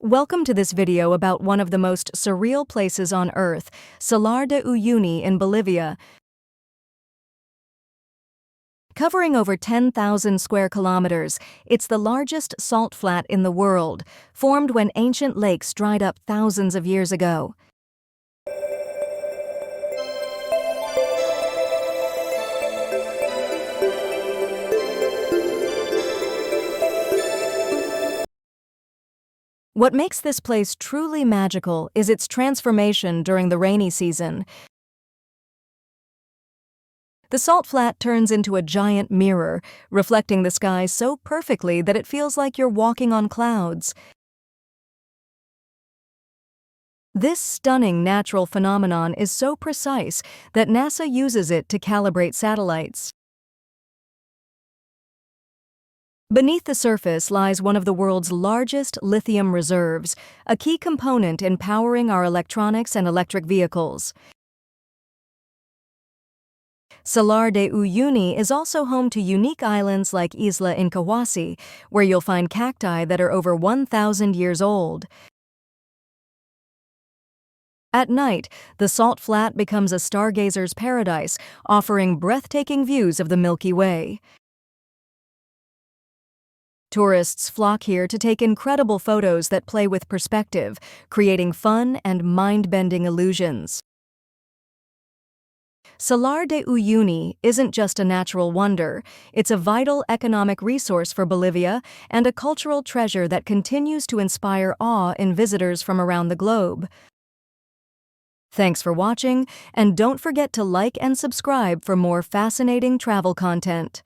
Welcome to this video about one of the most surreal places on Earth, Salar de Uyuni in Bolivia. Covering over 10,000 square kilometers, it's the largest salt flat in the world, formed when ancient lakes dried up thousands of years ago. What makes this place truly magical is its transformation during the rainy season. The salt flat turns into a giant mirror, reflecting the sky so perfectly that it feels like you're walking on clouds. This stunning natural phenomenon is so precise that NASA uses it to calibrate satellites. Beneath the surface lies one of the world's largest lithium reserves, a key component in powering our electronics and electric vehicles. Salar de Uyuni is also home to unique islands like Isla Incahuasi, where you'll find cacti that are over 1,000 years old. At night, the salt flat becomes a stargazer's paradise, offering breathtaking views of the Milky Way. Tourists flock here to take incredible photos that play with perspective, creating fun and mind-bending illusions. Salar de Uyuni isn't just a natural wonder, it's a vital economic resource for Bolivia and a cultural treasure that continues to inspire awe in visitors from around the globe. Thanks for watching, and don't forget to like and subscribe for more fascinating travel content.